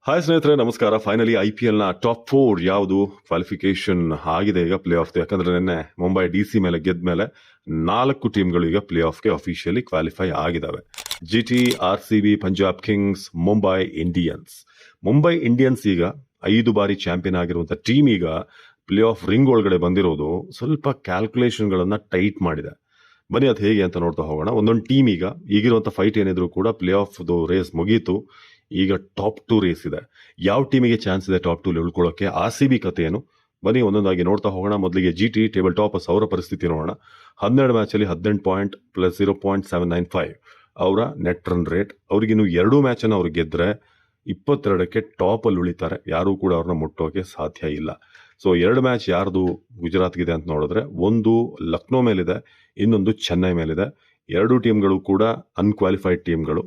Hi ಸ್ನೇಹಿತರೆ, ನಮಸ್ಕಾರ. Finally IPL ನ ಟಾಪ್ 4 ಯಾವುದು ಕ್ವಾಲಿಫಿಕೇಶನ್ ಆಗಿದೆ ಈಗ ಪ್ಲೇ ಆಫ್. ಯಾಕಂದ್ರೆ ನಿನ್ನೆ ಮುಂಬೈ DC ಮೇಲೆ ಗೆದ್ದ ಮೇಲೆ 4 ಟೀಮ್ಗಳು ಈಗ ಪ್ಲೇ ಆಫ್ಗೆ ಅಫಿಷಿಯಲಿ ಕ್ವಾಲಿಫೈ ಆಗಿದ್ದಾವೆ. GT, RCB, Punjab Kings, Mumbai Indians. Mumbai Indians ಈಗ 5 ಬಾರಿ ಚಾಂಪಿಯನ್ ಆಗಿರುವಂತ ಟೀಮ್ ಈಗ ಪ್ಲೇ ಆಫ್ ರಿಂಗ್ ಒಳಗಡೆ ಬಂದಿರೋದು ಸ್ವಲ್ಪ ಕ್ಯಾಲ್ಕುಲೇಷನ್ ಗಳನ್ನ ಟೈಟ್ ಮಾಡಿದೆ. ಬನ್ನಿ ಅದು ಹೇಗೆ ಅಂತ ನೋಡ್ತಾ ಹೋಗೋಣ. ಒಂದೊಂದು ಟೀಮ್ ಈಗಿರುವಂತ ಫೈಟ್ ಏನಿದ್ರು ಕೂಡ ಪ್ಲೇ ಆಫ್ ರೇಸ್ ಮುಗೀತು. ಈಗ ಟಾಪ್ 2 ರೇಸ್ ಇದೆ. ಯಾವ ಟೀಮಿಗೆ ಚಾನ್ಸ್ ಇದೆ ಟಾಪ್ 2 ಉಳ್ಕೊಳ್ಳೋಕೆ? RCB ಕಥೆ ಏನು? ಬನ್ನಿ ಒಂದೊಂದಾಗಿ ನೋಡ್ತಾ ಹೋಗೋಣ. ಮೊದಲಿಗೆ GT ಟೇಬಲ್ ಟಾಪರ್ಸ್ ಅವರ ಪರಿಸ್ಥಿತಿ ನೋಡೋಣ. 12 ಮ್ಯಾಚ್ ಅಲ್ಲಿ 18 ಪಾಯಿಂಟ್ ಪ್ಲಸ್ 0.795 ಅವರ ನೆಟ್ ರನ್ ರೇಟ್. ಅವ್ರಿಗಿನ್ನು 2 ಮ್ಯಾಚ್ ಅನ್ನು ಅವ್ರು ಗೆದ್ರೆ 22ಕ್ಕೆ ಟಾಪ್ ಅಲ್ಲಿ ಉಳಿತಾರೆ. ಯಾರು ಕೂಡ ಅವ್ರನ್ನ ಮುಟ್ಟೋಕೆ ಸಾಧ್ಯ ಇಲ್ಲ. ಸೊ 2 ಮ್ಯಾಚ್ ಯಾರ್ದು ಗುಜರಾತ್ಗಿದೆ ಅಂತ ನೋಡಿದ್ರೆ, ಒಂದು ಲಕ್ನೋ ಮೇಲಿದೆ, ಇನ್ನೊಂದು ಚೆನ್ನೈ ಮೇಲಿದೆ. 2 ಟೀಮ್ಗಳು ಕೂಡ ಅನ್ಕ್ವಾಲಿಫೈಡ್ ಟೀಮ್ಗಳು.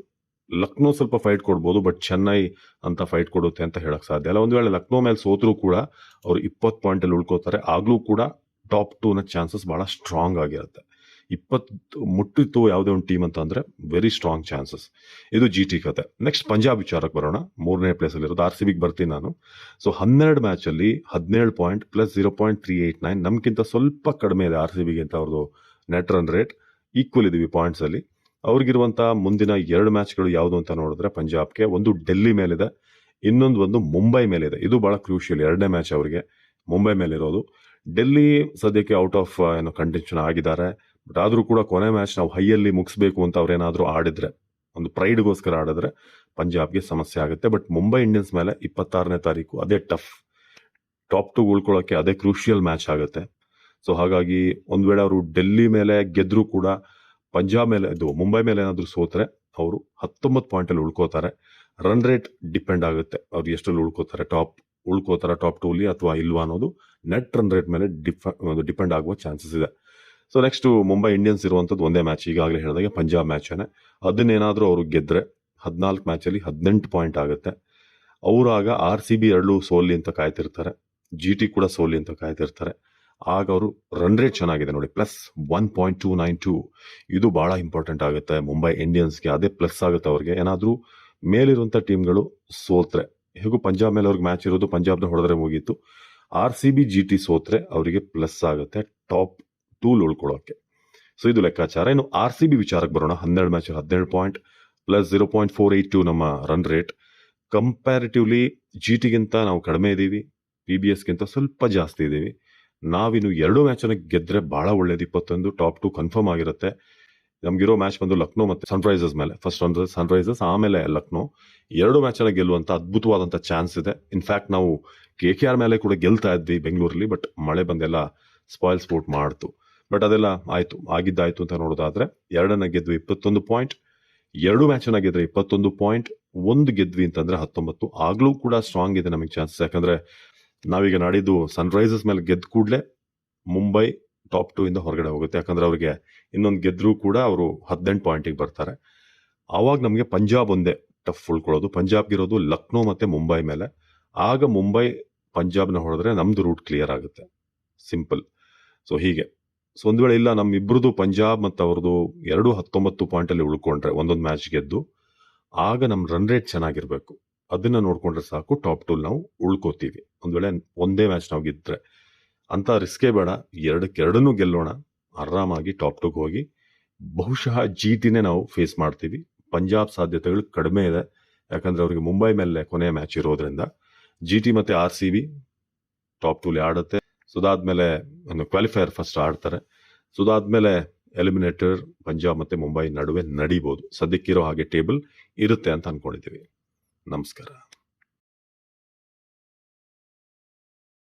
ಲಕ್ನೋ ಸ್ವಲ್ಪ ಫೈಟ್ ಕೊಡ್ಬೋದು, ಬಟ್ ಚೆನ್ನೈ ಅಂತ ಫೈಟ್ ಕೊಡುತ್ತೆ ಅಂತ ಹೇಳಕ್ ಸಾಧ್ಯ ಇಲ್ಲ. ಒಂದು ವೇಳೆ ಲಕ್ನೋ ಮೇಲೆ ಸೋತ್ರೂ ಕೂಡ ಅವ್ರು 20 ಪಾಯಿಂಟ್ ಅಲ್ಲಿ ಉಳ್ಕೋತಾರೆ. ಆಗ್ಲೂ ಕೂಡ ಟಾಪ್ 2 ನ ಚಾನ್ಸಸ್ ಬಹಳ ಸ್ಟ್ರಾಂಗ್ ಆಗಿರುತ್ತೆ. 20 ಮುಟ್ಟಿತ್ತು ಯಾವುದೇ ಒಂದು ಟೀಮ್ ಅಂತ ಅಂದ್ರೆ ವೆರಿ ಸ್ಟ್ರಾಂಗ್ ಚಾನ್ಸಸ್. ಇದು GT ಕತೆ. ನೆಕ್ಸ್ಟ್ ಪಂಜಾಬ್ ವಿಚಾರಕ್ಕೆ ಬರೋಣ. 3ನೇ ಪ್ಲೇಸ್ ಅಲ್ಲಿ ಇರೋದು. RCBಗೆ ಬರ್ತೀನಿ ನಾನು. ಸೊ 12 ಮ್ಯಾಚ್ ಅಲ್ಲಿ 17 ಪಾಯಿಂಟ್ ಪ್ಲಸ್ 0.389. ನಮ್ಗಿಂತ ಸ್ವಲ್ಪ ಕಡಿಮೆ ಇದೆ RCBಗೆ ಅಂತ ಅವ್ರದ್ದು ನೆಟ್ ರನ್ ರೇಟ್. ಈಕ್ವಲ್ ಇದೀವಿ ಪಾಯಿಂಟ್ಸ್ ಅಲ್ಲಿ. ಅವ್ರಿಗಿರುವಂತಹ ಮುಂದಿನ 2 ಮ್ಯಾಚ್ಗಳು ಯಾವುದು ಅಂತ ನೋಡಿದ್ರೆ, ಪಂಜಾಬ್ಗೆ ಒಂದು ಡೆಲ್ಲಿ ಮೇಲಿದೆ, ಇನ್ನೊಂದು ಮುಂಬೈ ಮೇಲಿದೆ. ಇದು ಬಹಳ ಕ್ರೂಷಿಯಲ್. 2ನೇ ಮ್ಯಾಚ್ ಅವರಿಗೆ ಮುಂಬೈ ಮೇಲಿರೋದು. ಡೆಲ್ಲಿ ಸದ್ಯಕ್ಕೆ ಔಟ್ ಆಫ್ ಕಂಟೆನ್ಷನ್ ಆಗಿದ್ದಾರೆ. ಬಟ್ ಆದ್ರೂ ಕೂಡ ಕೊನೆ ಮ್ಯಾಚ್ ನಾವು ಹೈಯಲ್ಲಿ ಮುಗಿಸ್ಬೇಕು ಅಂತ ಅವ್ರೇನಾದ್ರೂ ಆಡಿದ್ರೆ, ಒಂದು ಪ್ರೈಡ್ಗೋಸ್ಕರ ಆಡಿದ್ರೆ ಪಂಜಾಬ್ಗೆ ಸಮಸ್ಯೆ ಆಗುತ್ತೆ. ಬಟ್ ಮುಂಬೈ ಇಂಡಿಯನ್ಸ್ ಮೇಲೆ 26ನೇ ತಾರೀಕು ಅದೇ ಟಫ್. ಟಾಪ್ 2 ಉಳ್ಕೊಳ್ಳೋಕೆ ಅದೇ ಕ್ರೂಷಿಯಲ್ ಮ್ಯಾಚ್ ಆಗುತ್ತೆ. ಸೊ ಹಾಗಾಗಿ ಒಂದ್ ವೇಳೆ ಅವರು ಡೆಲ್ಲಿ ಮೇಲೆ ಗೆದ್ರೂ ಕೂಡ ಪಂಜಾಬ್ ಮೇಲೆ ಮುಂಬೈ ಮೇಲೆ ಏನಾದ್ರು ಸೋತ್ರೆ ಅವರು 19 ಪಾಯಿಂಟ್ ಅಲ್ಲಿ ಉಳ್ಕೋತಾರೆ. ರನ್ ರೇಟ್ ಡಿಪೆಂಡ್ ಆಗುತ್ತೆ, ಅವ್ರು ಎಷ್ಟರಲ್ಲಿ ಉಳ್ಕೋತಾರೆ ಟಾಪ್ 2 ಅಲ್ಲಿ ಅಥವಾ ಇಲ್ವಾ ಅನ್ನೋದು ನೆಟ್ ರನ್ ರೇಟ್ ಮೇಲೆ ಡಿಪೆಂಡ್ ಆಗುವ ಚಾನ್ಸಸ್ ಇದೆ. ಸೊ ನೆಕ್ಸ್ಟ್ ಮುಂಬೈ ಇಂಡಿಯನ್ಸ್ ಇರುವಂತದ್ದು ಒಂದೇ ಮ್ಯಾಚ್, ಈಗಾಗಲೇ ಹೇಳಿದಾಗೆ ಪಂಜಾಬ್ ಮ್ಯಾಚ್. ಅದನ್ನೇನಾದ್ರೂ ಅವರು ಗೆದ್ರೆ 14 ಮ್ಯಾಚ್ ಅಲ್ಲಿ 18 ಪಾಯಿಂಟ್ ಆಗುತ್ತೆ. ಅವರಾಗ RCB 2 ಸೋಲಿ ಅಂತ ಕಾಯ್ತಿರ್ತಾರೆ, GT ಕೂಡ ಸೋಲಿ ಅಂತ ಕಾಯ್ತಿರ್ತಾರೆ. ಆಗ ಅವರು ರನ್ ರೇಟ್ ಚೆನ್ನಾಗಿದೆ ನೋಡಿ, ಪ್ಲಸ್ 1.292. ಇದು ಬಹಳ ಇಂಪಾರ್ಟೆಂಟ್ ಆಗುತ್ತೆ ಮುಂಬೈ ಇಂಡಿಯನ್ಸ್ಗೆ. ಅದೇ ಪ್ಲಸ್ ಆಗುತ್ತೆ ಅವ್ರಿಗೆ. ಏನಾದ್ರೂ ಮೇಲಿರುವಂತ ಟೀಮ್ಗಳು ಸೋತ್ರೆ, ಹೇಗೂ ಪಂಜಾಬ್ ಮೇಲೆ ಅವ್ರಿಗೆ ಮ್ಯಾಚ್ ಇರೋದು, ಪಂಜಾಬ್ನ ಹೊಡೆದ್ರೆ ಮುಗೀತು. RCB GT ಸೋತ್ರೆ ಅವರಿಗೆ ಪ್ಲಸ್ ಆಗುತ್ತೆ ಟಾಪ್ 2 ಉಳ್ಕೊಳ್ಳೋಕೆ. ಸೊ ಇದು ಲೆಕ್ಕಾಚಾರ. ಇನ್ನು RCB ವಿಚಾರಕ್ಕೆ ಬರೋಣ. 12 ಮ್ಯಾಚ್ 17 ಪಾಯಿಂಟ್ ಪ್ಲಸ್ 0.482 ನಮ್ಮ ರನ್ ರೇಟ್. ಕಂಪ್ಯಾರಿಟಿವ್ಲಿ GTಗಿಂತ ನಾವು ಕಡಿಮೆ ಇದೀವಿ, PBSಗಿಂತ ಸ್ವಲ್ಪ ಜಾಸ್ತಿ ಇದೀವಿ. ನಾವಿನ್ನು 2 ಮ್ಯಾಚ್ ಅನ್ನ ಗೆದ್ರೆ ಬಹಳ ಒಳ್ಳೇದು. 21 ಟಾಪ್ 2 ಕನ್ಫರ್ಮ್ ಆಗಿರುತ್ತೆ. ನಮ್ಗಿರೋ ಮ್ಯಾಚ್ ಬಂದು ಲಕ್ನೋ ಮತ್ತೆ ಸನ್ರೈಸರ್ಸ್ ಮೇಲೆ. ಫಸ್ಟ್ ಸನ್ರೈಸರ್ಸ್, ಆಮೇಲೆ ಲಕ್ನೋ. 2 ಮ್ಯಾಚ್ ಅನ್ನ ಗೆಲ್ಲುವಂತ ಅದ್ಭುತವಾದಂತ ಚಾನ್ಸ್ ಇದೆ. ಇನ್ಫ್ಯಾಕ್ಟ್ ನಾವು KKR ಮೇಲೆ ಕೂಡ ಗೆಲ್ತಾ ಇದ್ವಿ ಬೆಂಗಳೂರಲ್ಲಿ, ಬಟ್ ಮಳೆ ಬಂದೆಲ್ಲ ಸ್ಪಾಯ್ಲ್ ಸ್ಪೋರ್ಟ್ ಮಾಡ್ತು. ಬಟ್ ಅದೆಲ್ಲ ಆಗಿದ್ದಾಯ್ತು ಅಂತ ನೋಡೋದಾದ್ರೆ, 2 ಗೆದ್ವಿ 21 ಪಾಯಿಂಟ್, 2 ಮ್ಯಾಚ್ ಅನ್ನ ಗೆದ್ರೆ 21 ಪಾಯಿಂಟ್, 1 ಗೆದ್ವಿ ಅಂತಂದ್ರೆ 19. ಆಗ್ಲೂ ಕೂಡ ಸ್ಟ್ರಾಂಗ್ ಇದೆ ನಮಗೆ ಚಾನ್ಸಸ್. ಯಾಕಂದ್ರೆ ನಾವೀಗ ನಾಡಿದ್ದು ಸನ್ರೈಸರ್ಸ್ ಮೇಲೆ ಗೆದ್ದ ಕೂಡಲೇ ಮುಂಬೈ ಟಾಪ್ 2 ಇಂದ ಹೊರಗಡೆ ಹೋಗುತ್ತೆ. ಯಾಕಂದ್ರೆ ಅವ್ರಿಗೆ ಇನ್ನೊಂದು ಗೆದ್ರೂ ಕೂಡ ಅವರು 18 ಪಾಯಿಂಟಿಗೆ ಬರ್ತಾರೆ. ಆವಾಗ ನಮಗೆ ಪಂಜಾಬ್ ಒಂದೇ ಟಫ್ ಉಳ್ಕೊಳ್ಳೋದು. ಪಂಜಾಬ್ಗಿರೋದು ಲಕ್ನೋ ಮತ್ತೆ ಮುಂಬೈ ಮೇಲೆ. ಆಗ ಮುಂಬೈ ಪಂಜಾಬ್ನ ಹೊಡೆದ್ರೆ ನಮ್ದು ರೂಟ್ ಕ್ಲಿಯರ್ ಆಗುತ್ತೆ. ಸಿಂಪಲ್. ಸೊ ಹೀಗೆ. ಸೊ ಒಂದ್ ವೇಳೆ ಇಲ್ಲ, ನಮ್ಮಿಬ್ರದ್ದು ಪಂಜಾಬ್ ಮತ್ತು ಅವ್ರದ್ದು 19 ಪಾಯಿಂಟ್ ಅಲ್ಲಿ ಉಳ್ಕೊಂಡ್ರೆ ಒಂದೊಂದು ಮ್ಯಾಚ್ ಗೆದ್ದು, ಆಗ ನಮ್ ರನ್ ರೇಟ್ ಚೆನ್ನಾಗಿರ್ಬೇಕು. ಅದನ್ನ ನೋಡ್ಕೊಂಡ್ರೆ ಸಾಕು, ಟಾಪ್ 2 ನಾವು ಉಳ್ಕೋತೀವಿ. ಒಂದ್ ವೇಳೆ ಒಂದೇ ಮ್ಯಾಚ್ ನಾವು ಗೆದ್ರೆ ಅಂತ ರಿಸ್ಕೇ ಬೇಡ. 2ಕ್ಕೂ ಗೆಲ್ಲೋಣ, ಆರಾಮಾಗಿ ಟಾಪ್ 2ಗೆ ಹೋಗಿ ಬಹುಶಃ GTನೇ ನಾವು ಫೇಸ್ ಮಾಡ್ತೀವಿ. ಪಂಜಾಬ್ ಸಾಧ್ಯತೆಗಳು ಕಡಿಮೆ ಇದೆ, ಯಾಕಂದ್ರೆ ಅವರಿಗೆ ಮುಂಬೈ ಮೇಲೆ ಕೊನೆಯ ಮ್ಯಾಚ್ ಇರೋದ್ರಿಂದ. GT ಮತ್ತೆ RCB ಟಾಪ್ 2 ಆಡುತ್ತೆ. ಸುದಾದ್ಮೇಲೆ ಕ್ವಾಲಿಫೈಯರ್ ಫಸ್ಟ್ ಆಡ್ತಾರೆ. ಸುದಾದ್ಮೇಲೆ ಎಲಿಮಿನೇಟರ್ ಪಂಜಾಬ್ ಮತ್ತೆ ಮುಂಬೈ ನಡುವೆ ನಡೀಬಹುದು. ಸದ್ಯಕ್ಕಿರೋ ಹಾಗೆ ಟೇಬಲ್ ಇರುತ್ತೆ ಅಂತ ಅನ್ಕೊಂಡಿದ್ದೀವಿ. ನಮಸ್ಕಾರ.